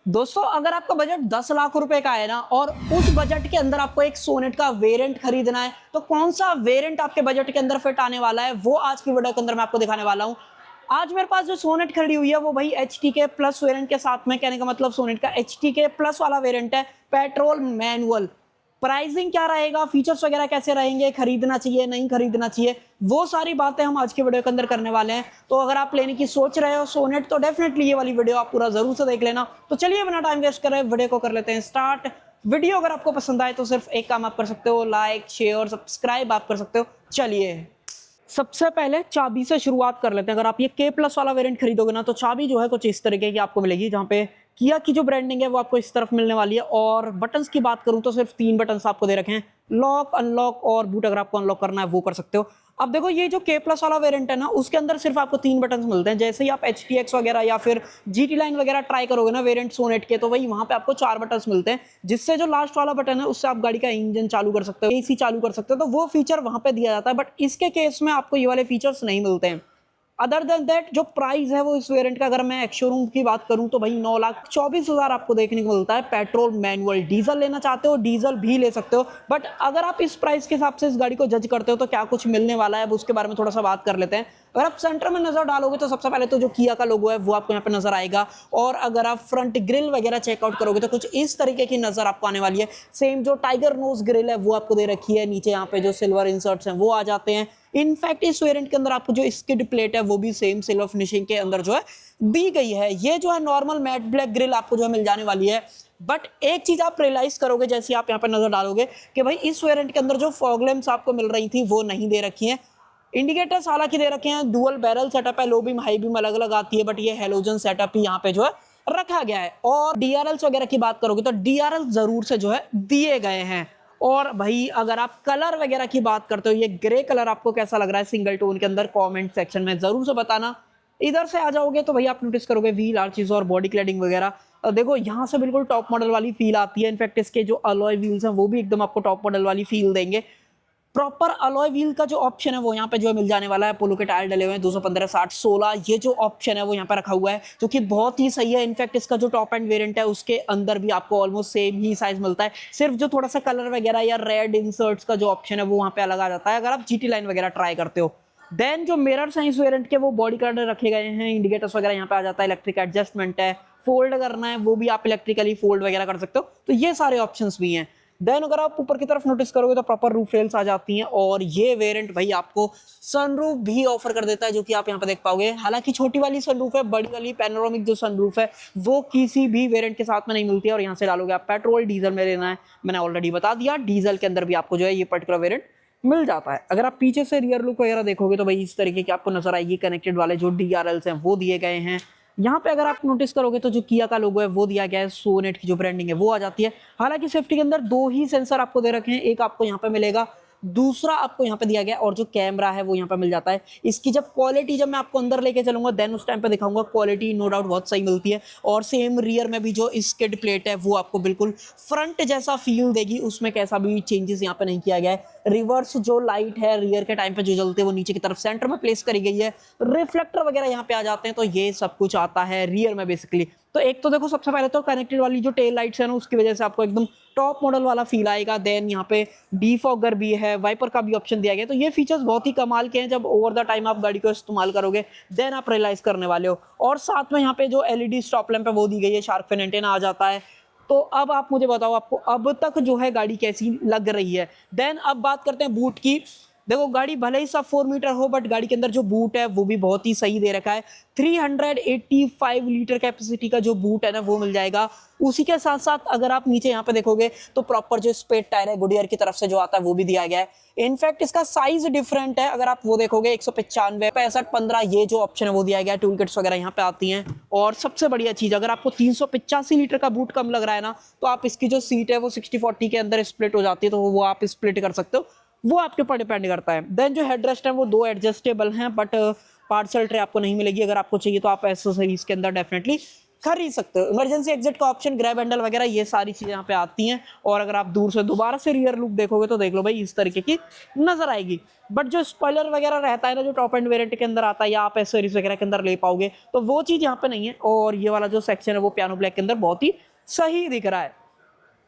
दोस्तों अगर आपका बजट 10 लाख रुपए का है ना और उस बजट के अंदर आपको एक सोनेट का वेरिएंट खरीदना है तो कौन सा वेरिएंट आपके बजट के अंदर फिट आने वाला है वो आज की वीडियो के अंदर मैं आपको दिखाने वाला हूं। आज मेरे पास जो सोनेट खड़ी हुई है वो भाई एच टी के प्लस वेरिएंट के साथ में, कहने का मतलब सोनेट का एच टी के प्लस वाला वेरिएंट है, पेट्रोल मैनुअल। प्राइसिंग क्या रहेगा, फीचर्स वगैरह कैसे रहेंगे, खरीदना चाहिए नहीं खरीदना चाहिए, वो सारी बातें हम आज के वीडियो के अंदर करने वाले हैं। तो अगर आप लेने की सोच रहे हो सोनेट तो डेफिनेटली ये वाली वीडियो आप पूरा जरूर से देख लेना। तो चलिए बिना टाइम वेस्ट कर रहे वीडियो को कर लेते हैं स्टार्ट। वीडियो अगर आपको पसंद आए तो सिर्फ एक काम आप कर सकते हो, लाइक शेयर सब्सक्राइब आप कर सकते हो। चलिए सबसे पहले चाबी से शुरुआत कर लेते हैं। अगर आप ये के प्लस वाला वेरिएंट खरीदोगे ना तो चाबी जो है कुछ इस तरीके की आपको मिलेगी, जहाँ पे किया की जो ब्रांडिंग है वो आपको इस तरफ मिलने वाली है। और बटन्स की बात करूं तो सिर्फ 3 बटन्स आपको दे रखे हैं, लॉक अनलॉक और बूट। अगर आपको अनलॉक करना है वो कर सकते हो। अब देखो ये जो के प्लस वाला वेरिएंट है ना उसके अंदर सिर्फ आपको 3 बटन्स मिलते हैं। जैसे ही आप एच टी एक्स वगैरह या फिर GT लाइन वगैरह ट्राई करोगे ना वेरिएंट सोनेट के, तो वही वहां पे आपको 4 बटन्स मिलते हैं, जिससे जो लास्ट वाला बटन है उससे आप गाड़ी का इंजन चालू कर सकते हो, AC चालू कर सकते हो। तो वो फीचर वहां पे दिया जाता है, बट इसके केस में आपको ये वाले फीचर्स नहीं मिलते हैं। अदर देन दैट जो प्राइस है वो इस वेरिएंट का, अगर मैं एक्स-शोरूम की बात करूं तो भाई 9,24,000 आपको देखने को मिलता है। पेट्रोल मैनुअल, डीजल लेना चाहते हो डीजल भी ले सकते हो, बट अगर आप इस प्राइस के हिसाब से इस गाड़ी को जज करते हो तो क्या कुछ मिलने वाला है अब उसके बारे में थोड़ा सा बात कर लेते हैं। अगर आप सेंटर में नजर डालोगे तो सबसे पहले तो जो किया का लोगो है वो आपको यहाँ पे नजर आएगा, और अगर आप फ्रंट ग्रिल वगैरह चेकआउट करोगे तो कुछ इस तरीके की नजर आपको आने वाली है। सेम जो टाइगर नोज ग्रिल है वो आपको दे रखी है, नीचे यहाँ पे जो सिल्वर इंसर्ट्स हैं वो आ जाते हैं। इनफैक्ट इस वेरिएंट के अंदर आपको जो स्किड प्लेट है वो भी सेम सिल्वर फिनिशिंग के अंदर जो है दी गई है। ये जो है नॉर्मल मैट ब्लैक ग्रिल आपको जो है मिल जाने वाली है। बट एक चीज आप रियलाइज करोगे जैसे आप यहाँ पे नजर डालोगे कि भाई इस वेरिएंट के अंदर जो फॉग लैंप्स आपको मिल रही थी वो नहीं दे रखी हैं। इंडिकेटर्स हालांकि दे रखे हैं, डुअल बैरल सेटअप है, लो बीम हाई बीम अलग अलग आती है, बट ये हेलोजन सेटअप ही यहाँ पे जो है रखा गया है। और डीआरएल्स वगैरह की बात करोगे तो डीआरएल जरूर से जो है दिए गए हैं। और भाई अगर आप कलर वगैरह की बात करते हो, ये ग्रे कलर आपको कैसा लग रहा है सिंगल टोन के अंदर, कमेंट सेक्शन में जरूर से बताना। इधर से आ जाओगे तो भाई आप नोटिस करोगे व्हील आर्चेस और बॉडी क्लैडिंग वगैरह, देखो यहाँ से बिल्कुल टॉप मॉडल वाली फील आती है। इनफैक्ट इसके जो अलॉय व्हील्स हैं वो भी एकदम आपको टॉप मॉडल वाली फील देंगे। प्रॉपर अलॉय व्हील का जो ऑप्शन है वो यहाँ पे जो है मिल जाने वाला है। पोलो के टायर डले हुए हैं 215 60 16, ये जो ऑप्शन है वो यहाँ पे रखा हुआ है जो कि बहुत ही सही है। इनफैक्ट इसका जो टॉप एंड वेरिएंट है उसके अंदर भी आपको ऑलमोस्ट सेम ही साइज मिलता है, सिर्फ जो थोड़ा सा कलर वगैरह या रेड इंसर्ट्स का जो ऑप्शन है वो वहाँ पे अलग आ जाता है अगर आप GT लाइन वगैरह ट्राई करते हो। देन जो मिरर्स हैं इस वेरिएंट के वो बॉडी कलर रखे गए हैं, इंडिकेटर्स वगैरह यहाँ पे आ जाता है, इलेक्ट्रिक एडजस्टमेंट है, फोल्ड करना है वो भी आप इलेक्ट्रिकली फोल्ड वगैरह कर सकते हो, तो ये सारे ऑप्शंस भी हैं। देन अगर आप ऊपर की तरफ नोटिस करोगे तो प्रॉपर रूफ रेल्स आ जाती हैं, और ये वेरिएंट भाई आपको सनरूफ भी ऑफर कर देता है जो कि आप यहाँ पे देख पाओगे। हालांकि छोटी वाली सनरूफ है, बड़ी वाली पैनोरामिक जो सनरूफ है वो किसी भी वेरिएंट के साथ में नहीं मिलती है। और यहाँ से डालोगे आप पेट्रोल डीजल में लेना है, मैंने ऑलरेडी बता दिया, डीजल के अंदर भी आपको जो है ये पर्टिकुलर वेरिएंट मिल जाता है। अगर आप पीछे से रियर लुक वगैरह देखोगे तो भाई इस तरीके की आपको नजर आएगी, कनेक्टेड वाले जो DRLs हैं वो दिए गए हैं। यहाँ पे अगर आप नोटिस करोगे तो जो किया का लोगो है वो दिया गया है, सोनेट की जो ब्रांडिंग है वो आ जाती है। हालांकि सेफ्टी के अंदर 2 ही सेंसर आपको दे रखे हैं, एक आपको यहाँ पे मिलेगा, दूसरा आपको यहाँ पे दिया गया, और जो कैमरा है वो यहाँ पे मिल जाता है। इसकी जब क्वालिटी जब मैं आपको अंदर लेके चलूंगा देन उस टाइम पे दिखाऊंगा, क्वालिटी नो डाउट बहुत सही मिलती है। और सेम रियर में भी जो स्किड प्लेट है वो आपको बिल्कुल फ्रंट जैसा फील देगी, उसमें कैसा भी चेंजेस यहाँ पे नहीं किया गया है। रिवर्स जो लाइट है रियर के टाइम पे जो जलते हैं वो नीचे की तरफ सेंटर में प्लेस करी गई है, रिफ्लेक्टर वगैरह यहाँ पे आ जाते हैं, तो ये सब कुछ आता है रियर में बेसिकली। तो एक तो देखो सबसे पहले तो कनेक्टेड वाली जो टेल लाइट्स है ना उसकी वजह से आपको एकदम टॉप मॉडल वाला फील आएगा। देन यहाँ पे डीफॉगर भी है, वाइपर का भी ऑप्शन दिया गया, तो ये फीचर्स बहुत ही कमाल के हैं। जब ओवर द टाइम आप गाड़ी को इस्तेमाल करोगे देन आप रियलाइज करने वाले हो। और साथ में यहाँ पे जो LED स्टॉप लैंप है वो दी गई है, शार्क फिन एंटेना आ जाता है। तो अब आप मुझे बताओ आपको अब तक जो है गाड़ी कैसी लग रही है। देन अब बात करते हैं बूट की। देखो गाड़ी भले ही सब 4 मीटर हो, बट गाड़ी के अंदर जो बूट है वो भी बहुत ही सही दे रखा है। 385 लीटर कैपेसिटी का जो बूट है ना वो मिल जाएगा। उसी के साथ साथ अगर आप नीचे यहाँ पे देखोगे तो प्रॉपर जो स्पेड टायर है गुडियर की तरफ से जो आता है वो भी दिया गया है। इनफैक्ट इसका साइज डिफरेंट है, अगर आप वो देखोगे 195 65 15 ये जो ऑप्शन है वो दिया गया है, टूल किट्स वगैरह यहाँ पे आती हैं। और सबसे बढ़िया चीज, अगर आपको 385 लीटर का बूट कम लग रहा है ना तो आप इसकी जो सीट है वो 60-40 के अंदर स्प्लिट हो जाती है, तो वो आप स्प्लिट कर सकते हो, वो आपके ऊपर डिपेंड करता है। देन जो हेडरेस्ट है वो 2 एडजस्टेबल हैं, बट पार्सल ट्रे आपको नहीं मिलेगी। अगर आपको चाहिए तो आप एसेसरीज के अंदर डेफिनेटली खरीद सकते हो। इमरजेंसी एग्जिट का ऑप्शन, ग्रैब हैंडल वगैरह ये सारी चीजें यहाँ पे आती हैं। और अगर आप दूर से दोबारा से रियर लुक देखोगे तो देख लो भाई इस तरीके की नजर आएगी। बट जो स्पॉइलर वगैरह रहता है ना, जो टॉप एंड वेरिएंट के अंदर आता है या आप एसेसरीज वगैरह के अंदर ले पाओगे, तो वो चीज यहाँ पे नहीं है। और ये वाला जो सेक्शन है वो पियानो ब्लैक के अंदर बहुत ही सही दिख रहा है।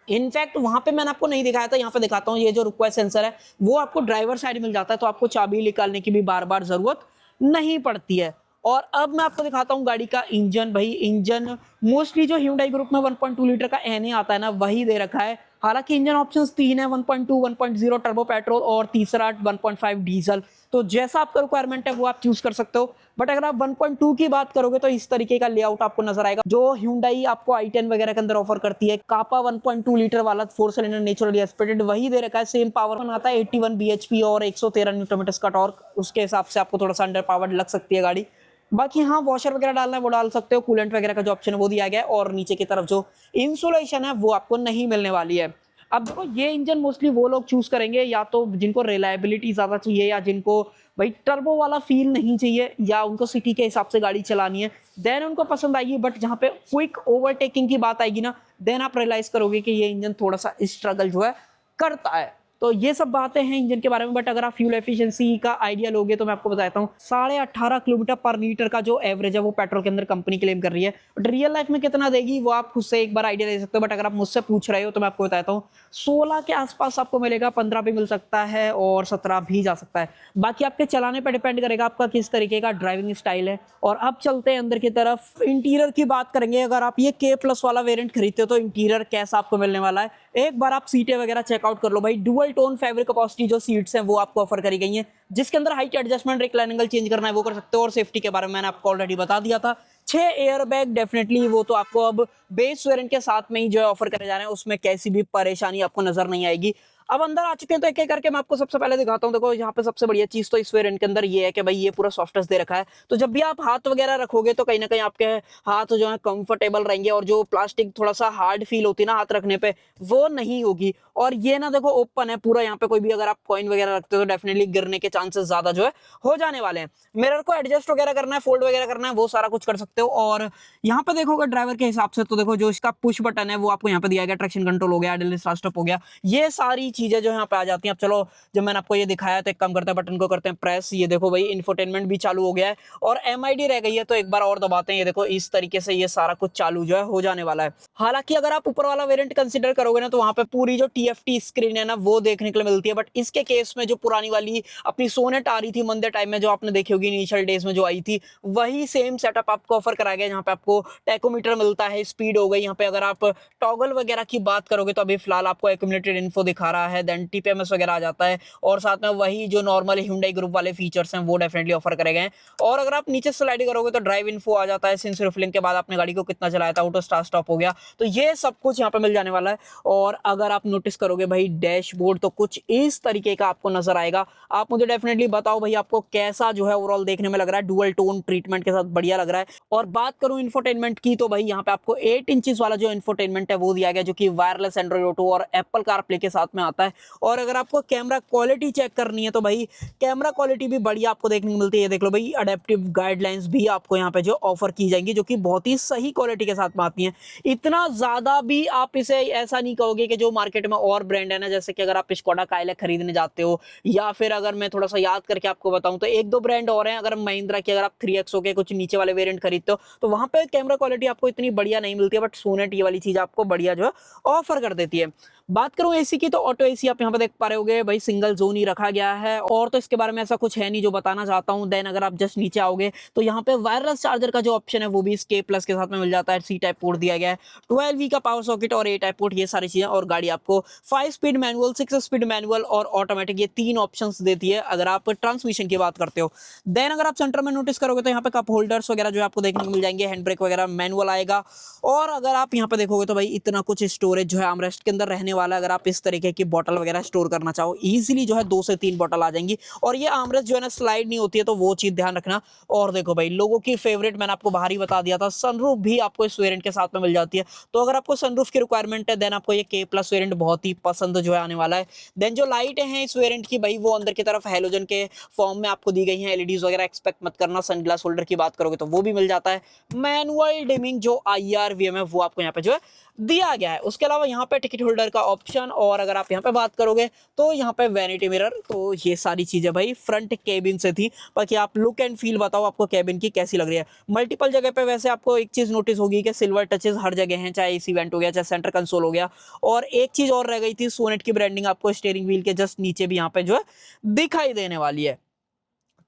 इनफैक्ट वहां पे मैंने आपको नहीं दिखाया था, यहाँ पे दिखाता हूँ। ये जो रिक्वेस्ट सेंसर है वो आपको ड्राइवर साइड मिल जाता है, तो आपको चाबी निकालने की भी बार बार जरूरत नहीं पड़ती है। और अब मैं आपको दिखाता हूँ गाड़ी का इंजन। भाई इंजन मोस्टली जो Hyundai ग्रुप में 1.2 लीटर का NA आता है ना, वही दे रखा है। हालांकि इंजन ऑप्शंस 3 है, 1.2, 1.0 टर्बो पेट्रोल और तीसरा 1.5 डीजल। तो जैसा आपका रिक्वायरमेंट है वो आप चूज कर सकते हो। बट अगर आप 1.2 की बात करोगे तो इस तरीके का लेआउट आपको नजर आएगा जो Hyundai आपको i10 वगैरह के अंदर ऑफर करती है। कापा 1.2 लीटर वाला 4 सिलेंडर नेचुरली एस्पिरेटेड वही दे रखा है। सेम पावर बनाता है, 81 bhp और 113 न्यूटन मीटर का टॉर्क। उसके हिसाब से आपको थोड़ा सा अंडर पावर्ड लग सकती है गाड़ी। बाकी हाँ, वॉशर वगैरह डालना है वो डाल सकते हो। कूलेंट वगैरह का जो ऑप्शन है वो दिया गया है। और नीचे की तरफ जो इंसुलेशन है वो आपको नहीं मिलने वाली है। अब देखो ये इंजन मोस्टली वो लोग चूज करेंगे या तो जिनको रिलायबिलिटी ज्यादा चाहिए, या जिनको भाई टर्बो वाला फील नहीं चाहिए, या उनको सिटी के हिसाब से गाड़ी चलानी है, देन उनको पसंद आएगी। बट जहाँ पे क्विक ओवरटेकिंग की बात आएगी ना, देन आप रियलाइज करोगे कि ये इंजन थोड़ा सा स्ट्रगल जो है करता है। तो ये सब बातें हैं इंजन के बारे में। बट अगर आप फ्यूल एफिशिएंसी का आइडिया लोगे तो मैं आपको बताता हूँ, 18.5 किलोमीटर पर लीटर का जो एवरेज है वो पेट्रोल के अंदर कंपनी क्लेम कर रही है। बट रियल लाइफ में कितना देगी वो आप खुद से एक बार आइडिया ले सकते हो। बट अगर आप मुझसे पूछ रहे हो तो मैं आपको बताता हूँ 16 के आसपास आपको मिलेगा, 15 भी मिल सकता है और 17 भी जा सकता है। बाकी आपके चलाने पर डिपेंड करेगा आपका किस तरीके का ड्राइविंग स्टाइल है। और अब चलते हैं अंदर की तरफ। इंटीरियर की बात करेंगे, अगर आप ये K+ वाला वेरिएंट खरीदते हो तो इंटीरियर कैसा आपको मिलने वाला है, एक बार आप सीटें वगैरह चेकआउट कर लो। भाई डुअल टोन फैब्रिक अपॉस्टी जो सीट्स हैं वो आपको ऑफर करी गई हैं, जिसके अंदर height adjustment, recline angle change करना है वो कर सकते हो। और सेफ्टी के बारे में मैंने आपको ऑलरेडी बता दिया था। 6 एयर बैग डेफिनेटली वो तो आपको अब बेस वेरिएंट के साथ में ही जो है ऑफर करे जा रहे हैं, उसमें कैसी भी परेशानी आपको नजर नहीं आएगी। अब अंदर आ चुके हैं तो एक एक करके मैं आपको सबसे पहले दिखाता हूँ। देखो यहाँ पे सबसे बढ़िया चीज तो इस वेरिएंट के अंदर ये है कि भाई ये पूरा सॉफ्ट टच दे रखा है। तो जब भी आप हाथ वगैरह रखोगे तो कहीं ना कहीं आपके हाथ जो है कंफर्टेबल रहेंगे, और जो प्लास्टिक थोड़ा सा हार्ड फील होती है ना हाथ रखने पे, वो नहीं होगी। और ये ना देखो ओपन है पूरा, यहाँ पे कोई भी अगर आप कॉइन वगैरह रखते हो तो डेफिनेटली गिरने के चांसेस ज्यादा जो है हो जाने वाले हैं। मिरर को एडजस्ट वगैरह करना है, फोल्ड वगैरह करना है, वो सारा कुछ कर सकते हो। और यहाँ पे देखोगे ड्राइवर के हिसाब से तो देखो जो इसका पुश बटन है वो आपको यहाँ पे दिया गया। ट्रैक्शन कंट्रोल हो गया, आइडल स्टार्ट स्टॉप हो गया, ये सारी चीजें जो यहाँ पे आ जाती हैं। अब चलो जब मैंने आपको ये दिखाया तो एक काम करते हैं, बटन को करते हैं प्रेस। ये देखो भाई इंफोटेनमेंट भी चालू हो गया है और MID रह गई है, तो एक बार और दबाते हैं। ये देखो इस तरीके से ये सारा कुछ चालू जो है हो जाने वाला है। हालांकि अगर आप ऊपर वाला वेरिएंट कंसीडर करोगे ना तो वहां पे पूरी जो TFT स्क्रीन है ना वो देखने के लिए मिलती है। बट इसके केस में जो पुरानी वाली अपनी सोनेट आ रही थी मंदे टाइम में, जो आपने देखी होगी इनिशियल डेज में जो आई थी, वही सेम सेटअप आपको ऑफर कराया गया। यहाँ पे आपको टैकोमीटर मिलता है, स्पीड हो गई। यहाँ पे अगर आप टॉगल वगैरह की बात करोगे तो अभी फिलहाल आपको एक्यूमुलेटेड इन्फो दिखा रहा है, देन TPMS वगैरह आ जाता है। और साथ में वही जो नॉर्मल Hyundai ग्रुप वाले फीचर्स हैं वो डेफिनेटली ऑफर करे गए हैं। और अगर आप नीचे स्लाइड करोगे तो ड्राइव इन्फो आ जाता है, सेंस रिफिलिंग के बाद आपने गाड़ी को कितना चलाया था, ऑटो स्टार्ट स्टॉप हो गया, तो ये सब कुछ यहाँ पे मिल जाने वाला है। और अगर आप नोटिस करोगे भाई डैशबोर्ड तो कुछ इस तरीके का आपको नजर आएगा। आप मुझे डेफिनेटली बताओ भाई आपको कैसा जो है ओवरऑल देखने में लग रहा है। डुअल टोन ट्रीटमेंट के साथ बढ़िया लग रहा है। और बात करूं इंफोटेनमेंट की तो भाई यहाँ पे आपको 8 इंचेस वाला जो इंफोटेनमेंट है वो दिया गया, जो कि वायरलेस एंड्रॉइड ऑटो और एप्पल कारप्ले के साथ में आता है। और अगर आपको कैमरा क्वालिटी चेक करनी है तो भाई कैमरा क्वालिटी भी बढ़िया आपको देखने को मिलती है। देख लो भाई अडेप्टिव गाइडलाइंस भी आपको यहाँ पे जो ऑफर की जाएंगी, जो कि बहुत ही सही क्वालिटी के साथ में आती हैं। इतना ज्यादा भी आप इसे ऐसा नहीं कहोगे कि जो मार्केट में और ब्रांड है ना, जैसे कि अगर आप स्कोडा काइलैक खरीदने जाते हो, या फिर अगर मैं थोड़ा सा याद करके आपको बताऊं तो एक दो ब्रांड और हैं। अगर महिंद्रा की अगर आप 3XO के कुछ नीचे वाले वेरिएंट खरीदते हो तो वहां पे कैमरा क्वालिटी आपको इतनी बढ़िया नहीं मिलती है, बट सोनेट ये वाली चीज आपको बढ़िया जो है ऑफर कर देती है। बात करूं एसी की तो ऑटो एसी आप यहाँ पे देख पा रहे होगे भाई, सिंगल जोन ही रखा गया है। और तो इसके बारे में ऐसा कुछ है नहीं जो बताना चाहता हूं। देन अगर आप जस्ट नीचे आओगे तो यहाँ पे वायरलेस चार्जर का जो ऑप्शन है वो भी इस K+ के साथ में मिल जाता है। C टाइप पोर्ट दिया गया है, 12V का पावर सॉकेट और A टाइप पोर्ट, ये सारी चीजें। और गाड़ी आपको 5 स्पीड मैनुअल, 6 स्पीड मैनुअल और ऑटोमेटिक, ये 3 ऑप्शंस देती है अगर आप ट्रांसमिशन की बात करते हो। देन अगर आप सेंटर में नोटिस करोगे तो यहाँ पे कप होल्डर्स वगैरह जो आपको देखने को मिल जाएंगे, हैंड ब्रेक वगैरह मैनुअल आएगा। और अगर आप यहाँ पे देखोगे तो भाई इतना कुछ स्टोरेज जो है आर्मरेस्ट के अंदर रहने वाला है। अगर आप इस तरीके की बॉटल वगैरह स्टोर करना चाहो इजीली जो है 2 से 3 बॉटल आ जाएंगी। और ये आर्मरेस्ट जो है ना स्लाइड नहीं होती है, तो वो चीज ध्यान रखना। और देखो भाई लोगों की फेवरेट, मैंने आपको बाहर ही बता दिया था, सनरूफ भी आपको इस वेरिएंट के साथ में मिल जाती है। तो अगर आपको सनरूफ की रिक्वायरमेंट है देन आपको ये के प्लस वेरिएंट बहुत ही पसंद जो है आने वाला है। देन जो लाइटें हैं इस वेरिएंट की भाई वो अंदर की तरफ हेलोजन के फॉर्म में आपको दी गई हैं। एलईडीज वगैरह एक्सपेक्ट मत करना। सनग्लास होल्डर की बात करोगे तो वो भी मिल जाता है। मैनुअल डिमिंग जो IRVM है वो आपको यहाँ पे जो है दिया गया है। उसके अलावा यहाँ पे टिकट होल्डर का ऑप्शन, और अगर आप यहाँ पे बात करोगे तो यहाँ पे वैनिटी मिरर। तो ये सारी चीजें भाई फ्रंट केबिन से थी। बाकी आप लुक एंड फील बताओ आपको केबिन की कैसी लग रही है। मल्टीपल जगह पे वैसे आपको एक चीज नोटिस होगी कि सिल्वर टचेस हर जगह हैं, चाहे एसी वेंट हो गया, चाहे सेंटर कंसोल हो गया। और एक चीज और रह गई थी, सोनेट की ब्रांडिंग आपको स्टीयरिंग व्हील के जस्ट नीचे भी यहाँ पे जो है दिखाई देने वाली है।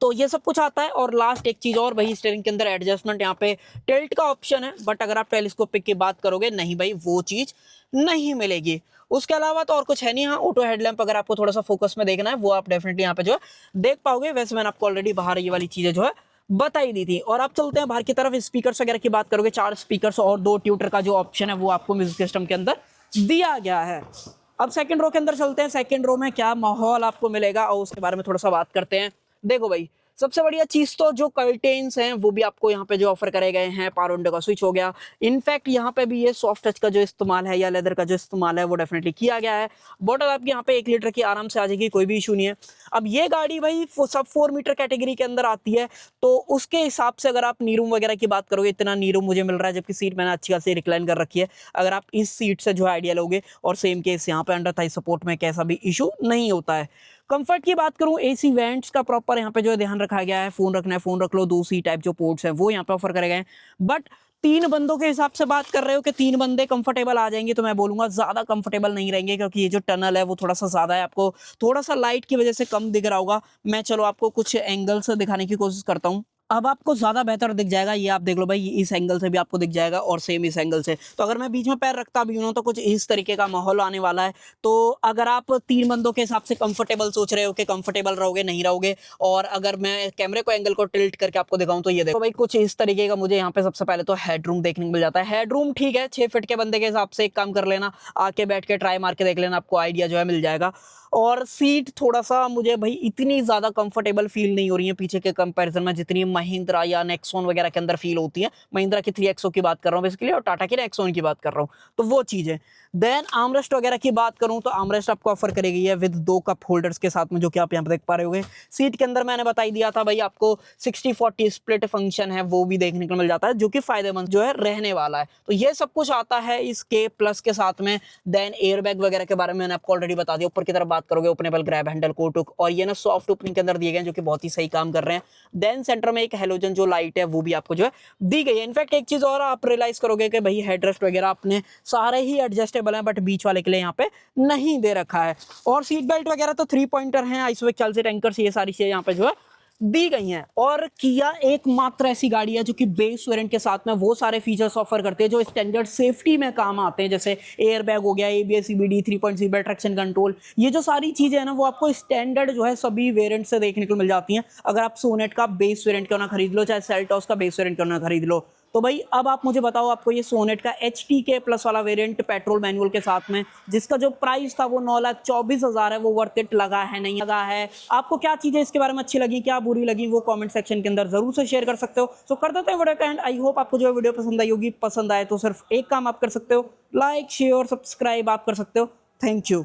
तो ये सब कुछ आता है। और लास्ट एक चीज और भाई, स्टीयरिंग के अंदर एडजस्टमेंट यहाँ पे टिल्ट का ऑप्शन है, बट अगर आप टेलीस्कोपिक की बात करोगे नहीं भाई वो चीज नहीं मिलेगी। उसके अलावा तो और कुछ है नहीं। हाँ, ऑटो हेडलैम्प अगर आपको थोड़ा सा फोकस में देखना है वो आप डेफिनेटली यहाँ पे जो है देख पाओगे। वैसे मैंने आपको ऑलरेडी बाहर ये वाली चीजें जो है बताई दी थी। और आप चलते हैं बाहर की तरफ। स्पीकर्स वगैरह की बात करोगे, 4 स्पीकर्स और 2 ट्यूटर का जो ऑप्शन है वो आपको म्यूजिक सिस्टम के अंदर दिया गया है। अब सेकंड रो के अंदर चलते हैं। सेकंड रो में क्या माहौल आपको मिलेगा और उसके बारे में थोड़ा सा बात करते हैं। देखो भाई सबसे बढ़िया चीज तो जो कर्टेन्स हैं वो भी आपको यहाँ पे जो ऑफर करे गए हैं। पावर विंडो का स्विच हो गया। इनफैक्ट यहाँ पे भी ये सॉफ्ट टच का जो इस्तेमाल है या लेदर का जो इस्तेमाल है वो डेफिनेटली किया गया है। बॉटल आपकी यहाँ पे 1 लीटर की आराम से आ जाएगी, कोई भी इशू नहीं है। अब ये गाड़ी भाई सब 4 मीटर कैटेगरी के अंदर आती है, तो उसके हिसाब से अगर आप नी रूम वगैरह की बात करोगे, इतना नी रूम मुझे मिल रहा है, जबकि सीट मैंने अच्छी खासी रिक्लाइन कर रखी है। अगर आप इस सीट से जो है आइडिया लोगे, और सेम केस यहाँ पे अंडर थाई सपोर्ट में कैसा भी इशू नहीं होता है। कंफर्ट की बात करूं, एसी वेंट्स का प्रॉपर यहाँ पे जो ध्यान रखा गया है। फोन रखना है फोन रख लो, 2 सी टाइप जो पोर्ट्स हैं वो यहाँ पे ऑफर करे गए हैं। बट 3 बंदों के हिसाब से बात कर रहे हो कि 3 बंदे कंफर्टेबल आ जाएंगे, तो मैं बोलूंगा ज्यादा कंफर्टेबल नहीं रहेंगे, क्योंकि ये जो टनल है वो थोड़ा सा ज्यादा है। आपको थोड़ा सा लाइट की वजह से कम दिख रहा होगा। मैं चलो आपको कुछ एंगल से दिखाने की कोशिश करता हूँ। अब आपको ज्यादा बेहतर दिख जाएगा। ये आप देख लो भाई, इस एंगल से भी आपको दिख जाएगा और सेम इस एंगल से। तो अगर मैं बीच में पैर रखता भी हूं तो कुछ इस तरीके का माहौल आने वाला है। तो अगर आप 3 बंदों के हिसाब से कंफर्टेबल सोच रहे हो कि कंफर्टेबल रहोगे नहीं रहोगे, और अगर मैं कैमरे को एंगल को टिल्ट करके आपको दिखाऊं तो ये देखो भाई कुछ इस तरीके का मुझे यहाँ पे सबसे पहले तो हेडरूम देखने को मिल जाता है। हेडरूम ठीक है, 6 फीट के बंदे के हिसाब से एक काम कर लेना, आके बैठ के ट्राई मार के देख लेना, आपको आइडिया जो है मिल जाएगा। और सीट थोड़ा सा मुझे भाई इतनी ज्यादा कंफर्टेबल फील नहीं हो रही है पीछे के कंपैरिजन में, जितनी महिंद्रा या नेक्सॉन वगैरह के अंदर फील होती है। महिंद्रा की 3XO की बात कर रहा हूँ बेसिकली, और टाटा की नेक्सॉन की बात कर रहा हूँ, तो वो चीज है। देन आर्मरेस्ट वगैरह की बात करूं तो आर्मरेस्ट आपको ऑफर करेगी है विद 2 कप होल्डर्स के साथ में, जो कि आप यहाँ पे देख पा रहे होगे। सीट के अंदर मैंने बता ही दिया था भाई, आपको 60-40 स्प्लिट फंक्शन है वो भी देखने को मिल जाता है, जो कि फायदेमंद जो है रहने वाला है। तो ये सब कुछ आता है इस के प्लस के साथ में। देन एयरबैग वगैरह के बारे में मैंने आपको ऑलरेडी बता दिया। ऊपर की तरफ बात करोगे, ओपनेबल ग्रैब हैंडल कोटुक, और ये ना सॉफ्ट ओपनिंग के अंदर दिए गए जो कि बहुत ही सही काम कर रहे हैं। देन सेंटर में एक हेलोजन जो लाइट है वो भी आपको जो है दी गई है। इनफैक्ट एक चीज और आप रियलाइज करोगे कि भाई हेडरेस्ट वगैरह अपने सारे ही एडजस्टेबल हैं, बट बीच वाले के लिए यहाँ पे नहीं दे रखा है। और सीट बेल्ट वगैरह तो 3 पॉइंटर हैं, आइसोवेक चलसे टैंकर्स, ये सारी चीजें यहाँ पे जो है दी गई हैं। और किया एकमात्र ऐसी गाड़ी है जो कि बेस वेरिएंट के साथ में वो सारे फीचर्स ऑफर करते हैं जो स्टैंडर्ड सेफ्टी में काम आते हैं, जैसे एयर बैग हो गया, ABS CBD 3.0 ट्रैक्शन कंट्रोल। ये जो सारी चीजें हैं ना वो आपको स्टैंडर्ड जो है सभी वेरिएंट से देखने को मिल जाती हैं, अगर आप सोनेट का बेस वेरिएंट क्यों ना खरीद लो, चाहे सेल्टॉस का बेस वेरिएंट क्यों ना खरीद लो। तो भाई अब आप मुझे बताओ, आपको ये सोनेट का HTK प्लस वाला वेरिएंट पेट्रोल मैनुअल के साथ में, जिसका जो प्राइस था वो 9,24,000 है, वो वर्थ इट लगा है नहीं लगा है? आपको क्या चीजें इसके बारे में अच्छी लगी, क्या बुरी लगी, वो कमेंट सेक्शन के अंदर जरूर से शेयर कर सकते हो। सो कर देते हैं वीडियो का एंड। आई होप आपको जो वीडियो पसंद आई होगी। पसंद आए तो सिर्फ एक काम आप कर सकते हो, लाइक शेयर सब्सक्राइब आप कर सकते हो। Thank you.